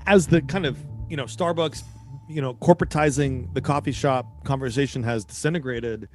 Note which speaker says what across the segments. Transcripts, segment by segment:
Speaker 1: as the kind of, Starbucks, corporatizing the coffee shop conversation has disintegrated,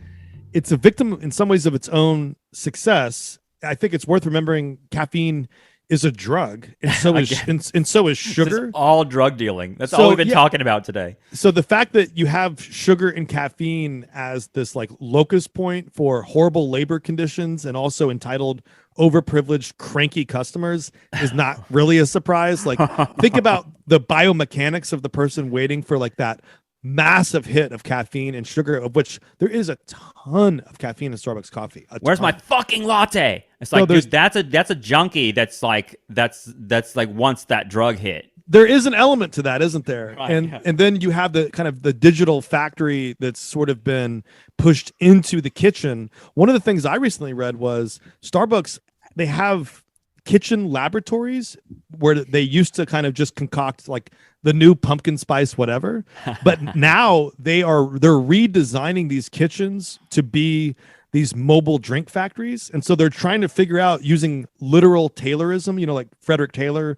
Speaker 1: it's a victim in some ways of its own success. I think it's worth remembering caffeine is a drug, and so is sugar.
Speaker 2: It's all drug dealing. That's all we've been talking about today.
Speaker 1: So the fact that you have sugar and caffeine as this like locus point for horrible labor conditions and also entitled, overprivileged, cranky customers is not really a surprise. Like, think about the biomechanics of the person waiting for like that massive hit of caffeine and sugar, of which there is a ton of caffeine in Starbucks coffee.
Speaker 2: Where's my fucking latte? It's like, dude, that's a junkie that's like wants that drug hit.
Speaker 1: There is an element to that, isn't there?
Speaker 2: Right,
Speaker 1: and then you have the kind of the digital factory that's sort of been pushed into the kitchen. One of the things I recently read was Starbucks, they have kitchen laboratories where they used to kind of just concoct like the new pumpkin spice whatever, but now they're redesigning these kitchens to be these mobile drink factories. And so they're trying to figure out, using literal Taylorism, like Frederick Taylor,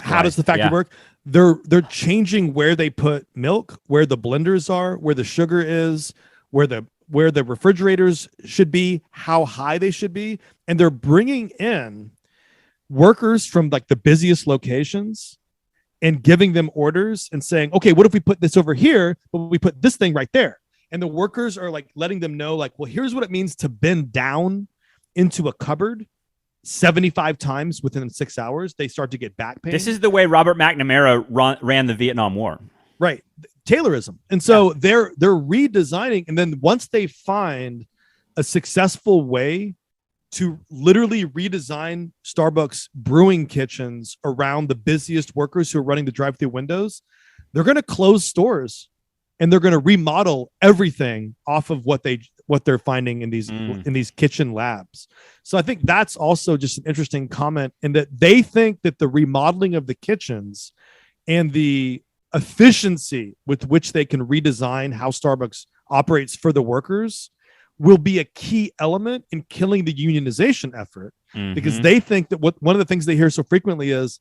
Speaker 1: how does the factory work? They're changing where they put milk, where the blenders are, where the sugar is, where the refrigerators should be, how high they should be. And they're bringing in workers from like the busiest locations and giving them orders and saying, okay, what if we put this over here, but we put this thing right there? And the workers are like letting them know, like, well, here's what it means to bend down into a cupboard 75 times within 6 hours. They start to get back pain.
Speaker 2: This is the way Robert McNamara ran the Vietnam War.
Speaker 1: Right. Taylorism. And so they're redesigning. And then once they find a successful way to literally redesign Starbucks brewing kitchens around the busiest workers who are running the drive-through windows, they're going to close stores and they're going to remodel everything off of what they're finding in these kitchen labs. So I think that's also just an interesting comment, in that they think that the remodeling of the kitchens and the efficiency with which they can redesign how Starbucks operates for the workers will be a key element in killing the unionization effort, because they think that one of the things they hear so frequently is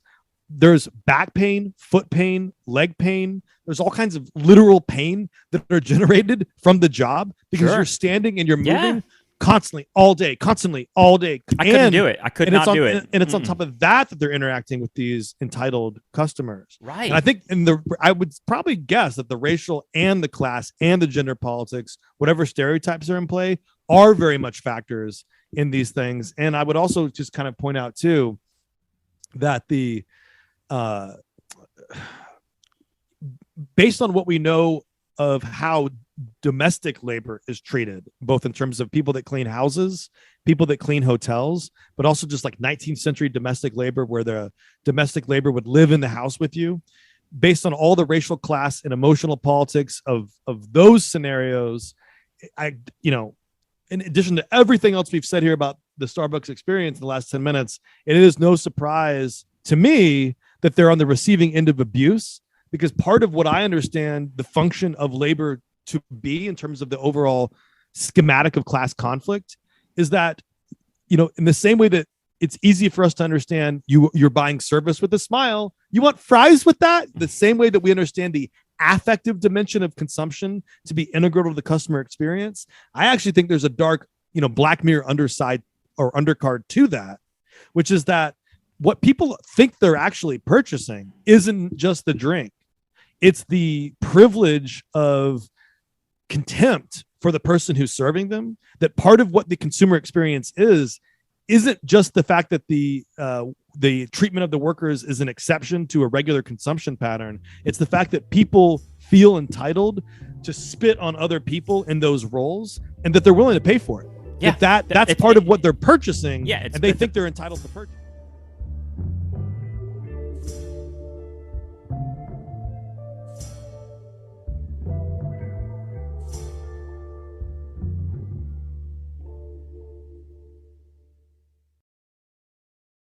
Speaker 1: there's back pain, foot pain, leg pain. There's all kinds of literal pain that are generated from the job because you're standing and you're moving constantly, all day.
Speaker 2: I couldn't do it. I could not do it.
Speaker 1: And it's on top of that they're interacting with these entitled customers.
Speaker 2: Right.
Speaker 1: And I think I would probably guess that the racial and the class and the gender politics, whatever stereotypes are in play, are very much factors in these things. And I would also just kind of point out too that based on what we know of how domestic labor is treated, both in terms of people that clean houses, people that clean hotels, but also just like 19th century domestic labor, where the domestic labor would live in the house with you. Based on all the racial, class, and emotional politics of those scenarios, in addition to everything else we've said here about the Starbucks experience in the last 10 minutes, it is no surprise to me that they're on the receiving end of abuse, because part of what I understand the function of labor to be in terms of the overall schematic of class conflict is that, in the same way that it's easy for us to understand you're buying service with a smile, you want fries with that, the same way that we understand the affective dimension of consumption to be integral to the customer experience. I actually think there's a dark, Black Mirror underside or undercard to that, which is that what people think they're actually purchasing isn't just the drink. It's the privilege of contempt for the person who's serving them. That part of what the consumer experience isn't just the fact that the treatment of the workers is an exception to a regular consumption pattern. It's the fact that people feel entitled to spit on other people in those roles, and that they're willing to pay for it. Yeah, that's part of what they're purchasing, and they think they're entitled to purchase.